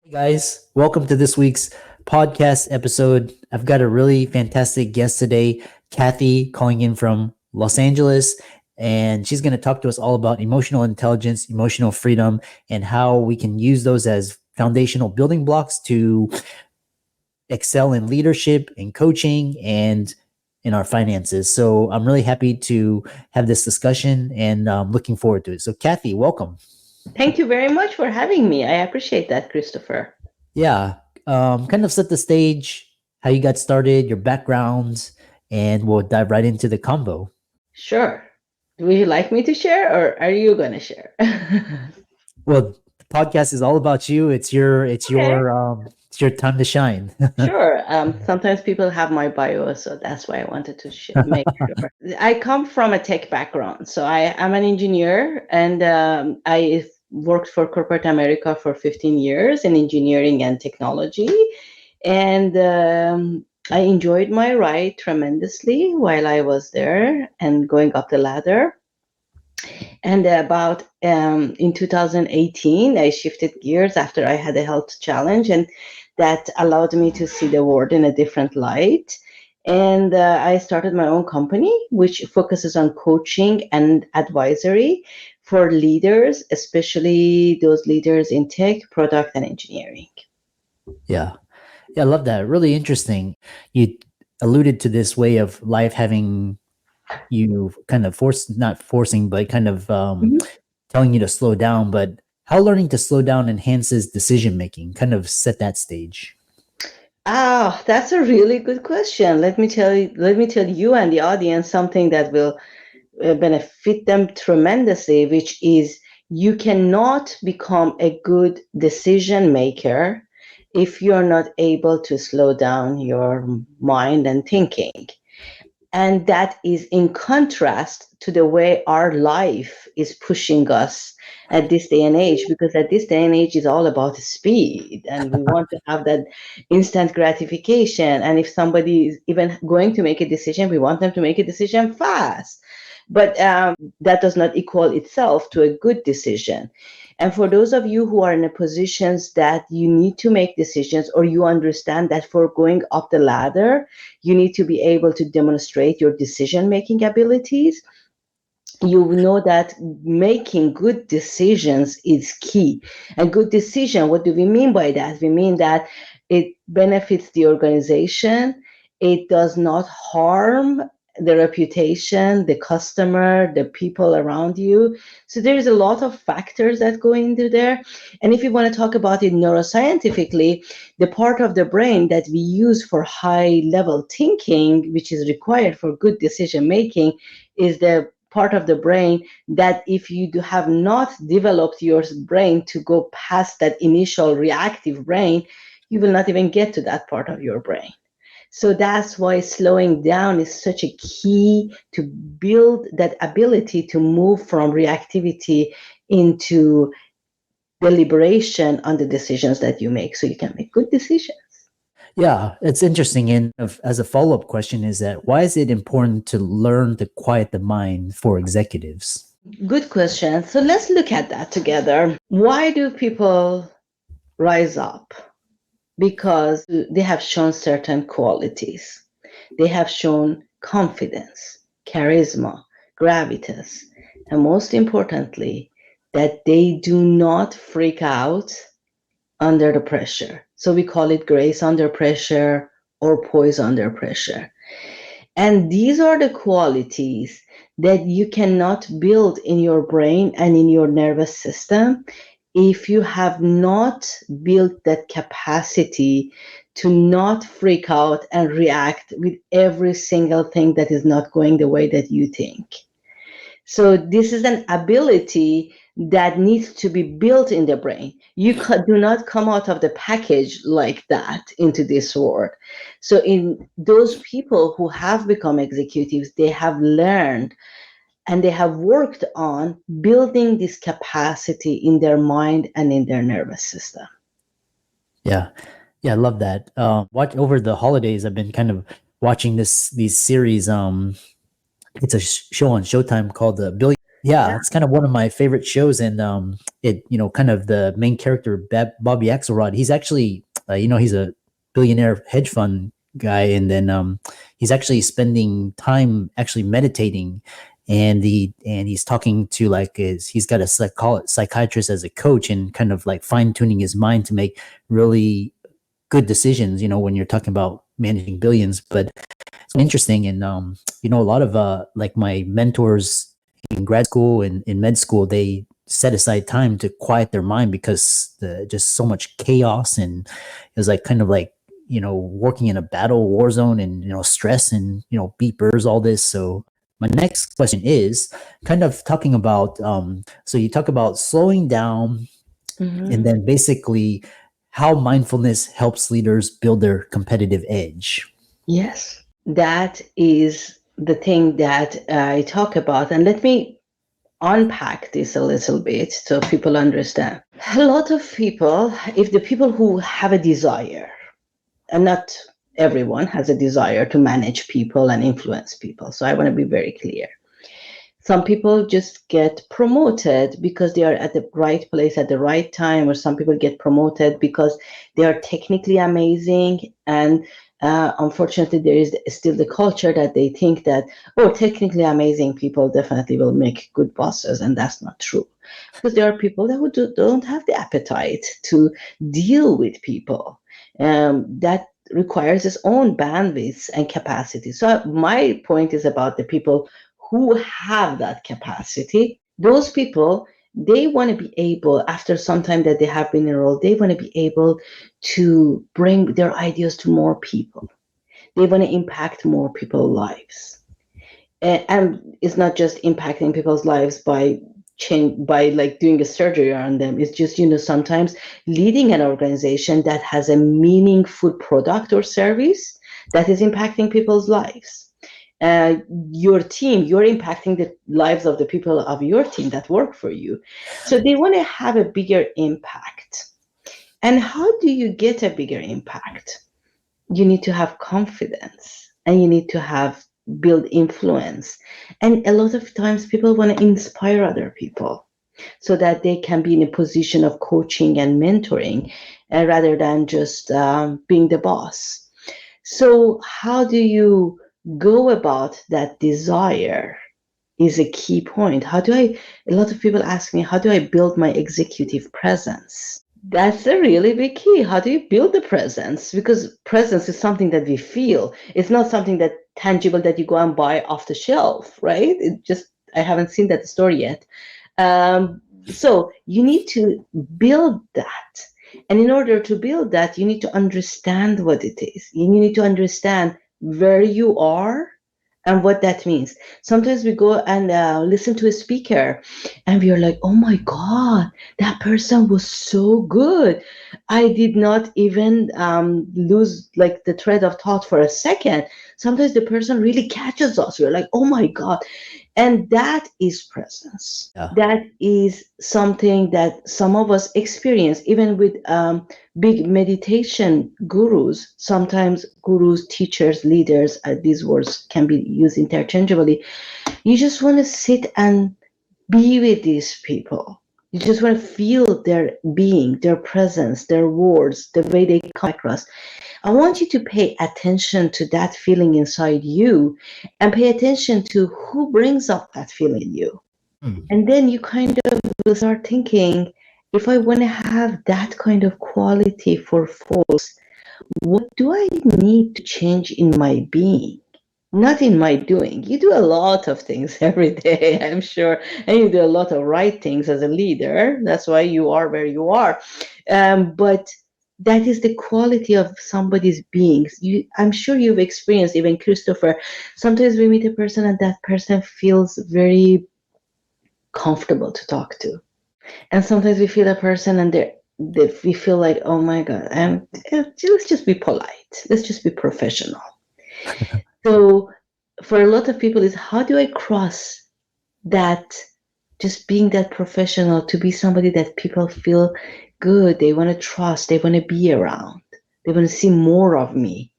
Hey guys, welcome to this week's podcast episode. I've got a really fantastic guest today, Kathy, calling in from Los Angeles, and she's going to talk to us all about emotional intelligence, emotional freedom, and how we can use those as foundational building blocks to excel in leadership, in coaching, and in our finances. So I'm really happy to have this discussion and looking forward to it. So, Kathy, welcome. Thank you very much for having me. I appreciate that, Christopher. Yeah, kind of set the stage, how you got started, your background, and we'll dive right into the combo. Sure. Would you like me to share or are you going to share? Well, the podcast is all about you. Okay. It's your time to shine. Sure. Sometimes people have my bio, so that's why I wanted to make sure. I come from a tech background, so I am an engineer, and I worked for corporate America for 15 years in engineering and technology, and I enjoyed my ride tremendously while I was there and going up the ladder. And about in 2018, I shifted gears after I had a health challenge, and that allowed me to see the world in a different light. And I started my own company, which focuses on coaching and advisory for leaders, especially those leaders in tech, product, and engineering. Yeah. Yeah, I love that. Really interesting. You alluded to this way of life having you kind of not forcing, but kind of Mhm. telling you to slow down. But how learning to slow down enhances decision making? Kind of set that stage. Ah, that's a really good question. Let me tell you and the audience something that will benefit them tremendously, which is you cannot become a good decision maker if you're not able to slow down your mind and thinking. And that is in contrast to the way our life is pushing us at this day and age, because at this day and age is all about speed and we want to have that instant gratification. And if somebody is even going to make a decision, we want them to make a decision fast. But that does not equal itself to a good decision. And for those of you who are in a positions that you need to make decisions, or you understand that for going up the ladder, you need to be able to demonstrate your decision making abilities. You know that making good decisions is key. A good decision, what do we mean by that? We mean that it benefits the organization, it does not harm the reputation, the customer, the people around you. So there's a lot of factors that go into there. And if you want to talk about it neuroscientifically, the part of the brain that we use for high level thinking, which is required for good decision making, is the part of the brain that if you have not developed your brain to go past that initial reactive brain, you will not even get to that part of your brain. So that's why slowing down is such a key to build that ability to move from reactivity into deliberation on the decisions that you make so you can make good decisions. Yeah, it's interesting. And as a follow up question, is that why is it important to learn to quiet the mind for executives? Good question. So let's look at that together. Why do people rise up? Because they have shown certain qualities. They have shown confidence, charisma, gravitas, and most importantly, that they do not freak out under the pressure. So we call it grace under pressure or poise under pressure. And these are the qualities that you cannot build in your brain and in your nervous system if you have not built that capacity to not freak out and react with every single thing that is not going the way that you think. So this is an ability that needs to be built in the brain. You do not come out of the package like that into this world. So in those people who have become executives, they have learned and they have worked on building this capacity in their mind and in their nervous system. Yeah, yeah, I love that. Watch over the holidays. I've been kind of watching these series. It's a show on Showtime called The Yeah, it's kind of one of my favorite shows, and it kind of the main character Bobby Axelrod. He's actually he's a billionaire hedge fund guy, and then he's actually spending time actually meditating, and he's talking to he's got a psychiatrist as a coach, and kind of like fine tuning his mind to make really good decisions. When you're talking about managing billions, but it's interesting, and a lot of like my mentors in grad school and in med school, they set aside time to quiet their mind because just so much chaos, and it was like kind of like working in a battle war zone, and stress, and beepers, all this. So my next question is kind of talking about so you talk about slowing down, and Mhm. then basically how mindfulness helps leaders build their competitive edge. Yes, that is the thing that I talk about. And let me unpack this a little bit so people understand. A lot of people, if the people who have a desire, and not everyone has a desire to manage people and influence people. So I want to be very clear. Some people just get promoted because they are at the right place at the right time, or some people get promoted because they are technically amazing. And unfortunately, there is still the culture that they think that, oh, technically amazing people definitely will make good bosses. And that's not true. Because there are people that don't have the appetite to deal with people. That requires its own bandwidth and capacity. So my point is about the people who have that capacity. Those people, they want to be able, after some time that they have been enrolled, they want to be able to bring their ideas to more people. They want to impact more people's lives. And it's not just impacting people's lives by like doing a surgery on them. It's just, sometimes leading an organization that has a meaningful product or service that is impacting people's lives. uh, your team, you're impacting the lives of the people of your team that work for you. So they want to have a bigger impact. And how do you get a bigger impact? You need to have confidence, and you need to have build influence. And a lot of times people want to inspire other people so that they can be in a position of coaching and mentoring, rather than just being the boss. So, how do you go about that desire? Is a key point. A lot of people ask me, how do I build my executive presence? That's a really big key. How do you build the presence? Because presence is something that we feel. It's not something that tangible that you go and buy off the shelf, right? I haven't seen that story yet. So you need to build that. And in order to build that, you need to understand what it is. You need to understand where you are and what that means. Sometimes we go and listen to a speaker and we are like, oh my God, that person was so good. I did not even lose like the thread of thought for a second. Sometimes the person really catches us. We're like, oh my God. And that is presence. Yeah. That is something that some of us experience, even with big meditation gurus. Sometimes gurus, teachers, leaders, these words can be used interchangeably. You just want to sit and be with these people. You just want to feel their being, their presence, their words, the way they come across. I want you to pay attention to that feeling inside you, and pay attention to who brings up that feeling in you. Hmm. And then you kind of will start thinking, if I want to have that kind of quality for folks, what do I need to change in my being? Not in my doing. You do a lot of things every day, I'm sure, and you do a lot of right things as a leader. That's why you are where you are. But that is the quality of somebody's beings. I'm sure you've experienced, even Christopher. Sometimes we meet a person and that person feels very comfortable to talk to, and sometimes we feel a person and we feel like, oh my God, let's just be polite. Let's just be professional. So for a lot of people is, how do I cross that, just being that professional, to be somebody that people feel good, they want to trust, they want to be around, they want to see more of me.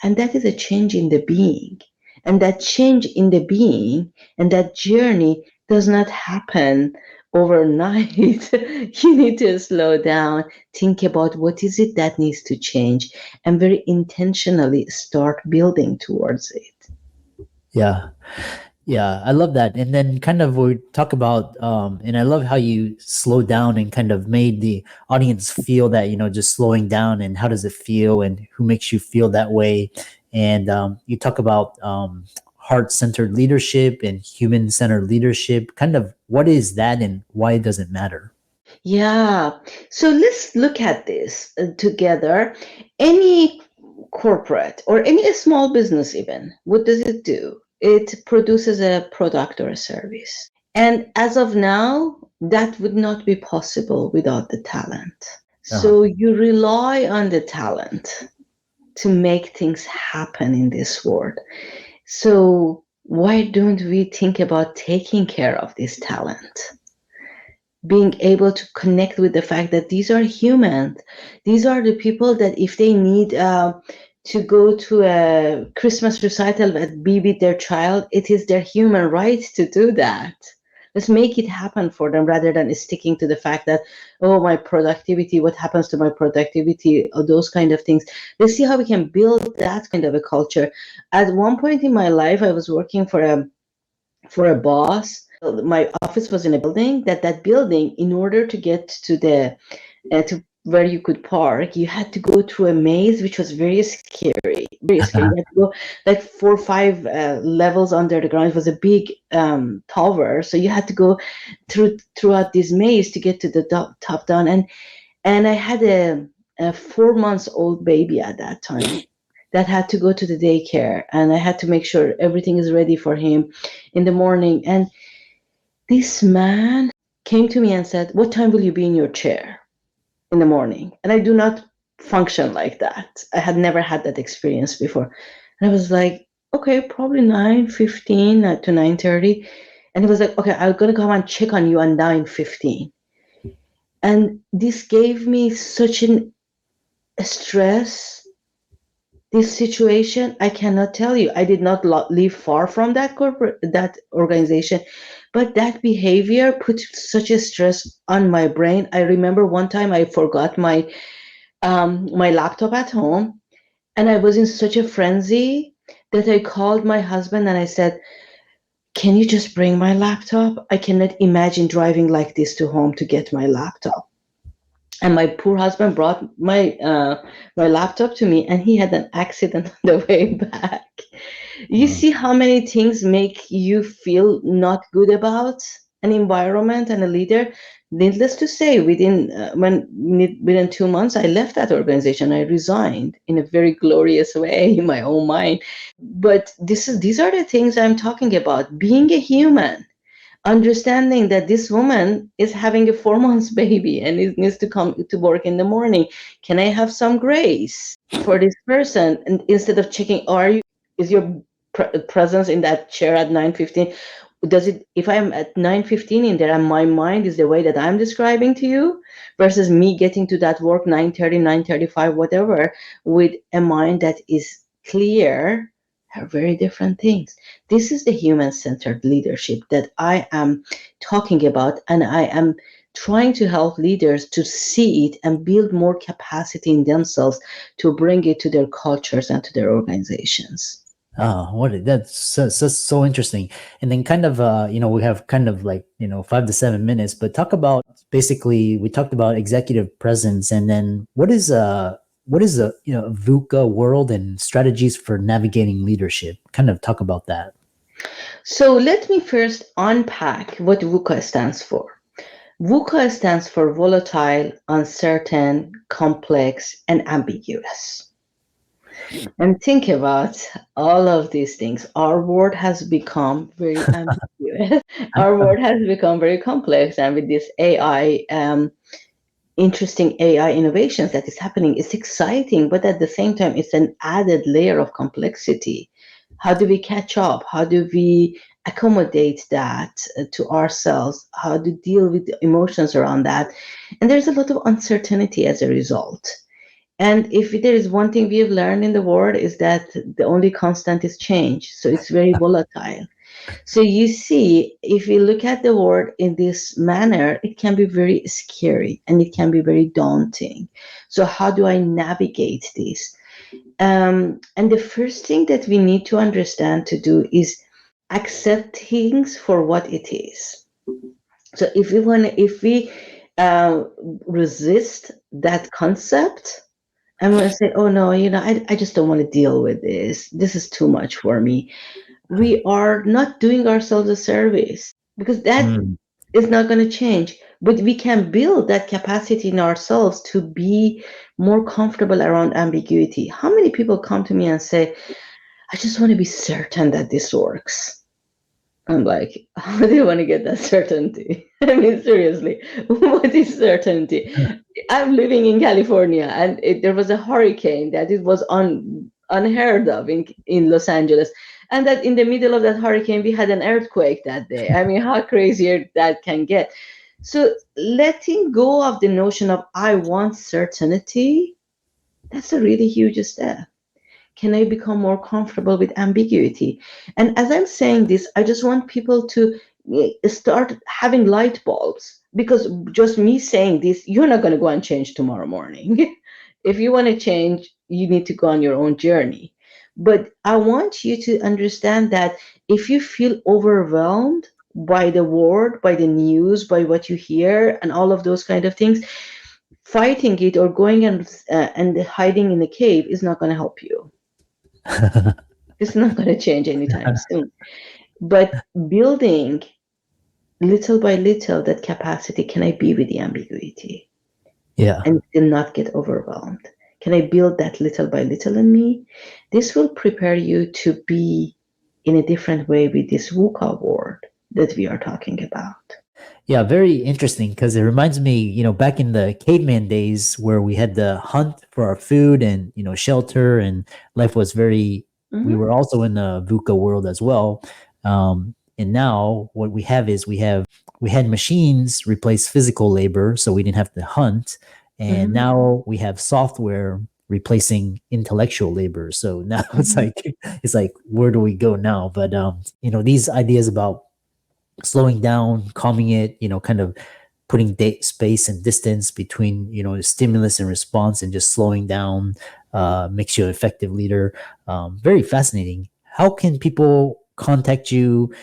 And that is a change in the being. And that change in the being and that journey does not happen overnight. You need to slow down, think about what is it that needs to change, and very intentionally start building towards it. Yeah. Yeah, I love that. And then kind of we talk about and I love how you slowed down and kind of made the audience feel that, just slowing down and how does it feel and who makes you feel that way. And you talk about heart-centered leadership and human-centered leadership. Kind of what is that and why does it matter? Yeah. So let's look at this together. Any corporate or any small business, even, what does it do? It produces a product or a service. And as of now, that would not be possible without the talent. Uh-huh. So you rely on the talent to make things happen in this world. So why don't we think about taking care of this talent? Being able to connect with the fact that these are humans. These are the people that if they need to go to a Christmas recital and be with their child, it is their human right to do that. Let's make it happen for them rather than sticking to the fact that, oh, my productivity, what happens to my productivity, or those kind of things. Let's see how we can build that kind of a culture. At one point in my life, I was working for a boss. My office was in a building. That building, in order to get to the to where you could park, you had to go through a maze, which was very scary. Very scary. You had to go like 4 or 5 levels under the ground. It was a big tower, so you had to go throughout this maze to get to the top down. And I had a 4 months old baby at that time that had to go to the daycare, and I had to make sure everything is ready for him in the morning. And this man came to me and said, "What time will you be in your chair in the morning?" And I do not function like that. I had never had that experience before. And I was like, okay, probably 9:15 to 9:30. And he was like, okay, I'm gonna come and check on you at 9:15. And this gave me such a stress. This situation, I cannot tell you. I did not live far from that organization, but that behavior put such a stress on my brain. I remember one time I forgot my laptop at home, and I was in such a frenzy that I called my husband and I said, "Can you just bring my laptop? I cannot imagine driving like this to home to get my laptop." And my poor husband brought my laptop to me, and he had an accident on the way back. You Wow. see how many things make you feel not good about an environment and a leader. Needless to say, within 2 months, I left that organization. I resigned in a very glorious way in my own mind. But these are the things I'm talking about. Being a human, understanding that this woman is having a 4 months baby and it needs to come to work in the morning. Can I have some grace for this person? And instead of checking, is your presence in that chair at 9:15? Does it, if I'm at 9:15 in there and my mind is the way that I'm describing to you, versus me getting to that work 9:30, 9:35, whatever, with a mind that is clear, are very different things. This is the human centered leadership that I am talking about, and I am trying to help leaders to see it and build more capacity in themselves to bring it to their cultures and to their organizations. Oh, that's so interesting. And then kind of we have kind of like 5 to 7 minutes, but talk about basically we talked about executive presence, and then what is a VUCA world and strategies for navigating leadership? Kind of talk about that. So let me first unpack what VUCA stands for. VUCA stands for volatile, uncertain, complex, and ambiguous. And think about all of these things. Our world has become very ambiguous. Our world has become very complex, and with this AI, interesting AI innovations that is happening, it's exciting, but at the same time, it's an added layer of complexity. How do we catch up? How do we accommodate that to ourselves? How to deal with the emotions around that? And there's a lot of uncertainty as a result. And if there is one thing we have learned in the world is that the only constant is change. So it's very volatile. So you see, if you look at the world in this manner, it can be very scary and it can be very daunting. So how do I navigate this? And the first thing that we need to understand to do is accept things for what it is. So if we uh, resist that concept, I'm going to say, oh no, I just don't want to deal with this. This is too much for me. We are not doing ourselves a service because that Mm. is not going to change. But we can build that capacity in ourselves to be more comfortable around ambiguity. How many people come to me and say, I just want to be certain that this works? I'm like, how do you want to get that certainty? I mean, seriously, what is certainty? I'm living in California, and there was a hurricane that it was unheard of in Los Angeles, and that in the middle of that hurricane, we had an earthquake that day. I mean, how crazier that can get. So letting go of the notion of I want certainty, that's a really huge step. Can I become more comfortable with ambiguity? And as I'm saying this, I just want people to start having light bulbs, because just me saying this, you're not going to go and change tomorrow morning. If you want to change, you need to go on your own journey. But I want you to understand that if you feel overwhelmed by the world, by the news, by what you hear, and all of those kind of things, fighting it or going and hiding in a cave is not going to help you. It's not going to change anytime soon. But building little by little that capacity, can I be with the ambiguity Yeah. and still not get overwhelmed? Can I build that little by little in me? This will prepare you to be in a different way with this VUCA world that we are talking about. Yeah, very interesting because it reminds me, back in the caveman days where we had to hunt for our food and, shelter, and life was we Mhm. were also in the VUCA world as well. And now what we have is we had machines replace physical labor, so we didn't have to hunt. And Mhm. now we have software replacing intellectual labor. So now Mhm. it's like, where do we go now? But, these ideas about slowing down, calming it, kind of putting space and distance between, stimulus and response, and just slowing down makes you an effective leader. Very fascinating. How can people contact you,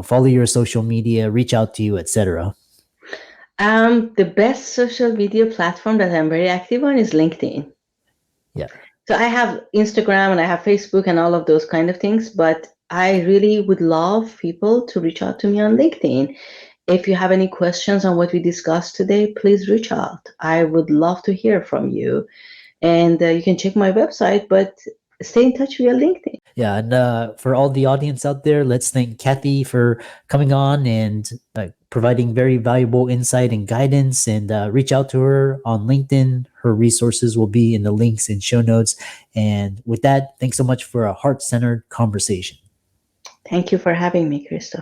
follow your social media, reach out to you, etc.? The best social media platform that I'm very active on is LinkedIn. Yeah. So I have Instagram and I have Facebook and all of those kind of things, but I really would love people to reach out to me on LinkedIn. If you have any questions on what we discussed today, please reach out. I would love to hear from you. And you can check my website, but stay in touch via LinkedIn. Yeah, and for all the audience out there, let's thank Kathy for coming on and providing very valuable insight and guidance. And reach out to her on LinkedIn. Her resources will be in the links and show notes. And with that, thanks so much for a heart-centered conversation. Thank you for having me, Christopher.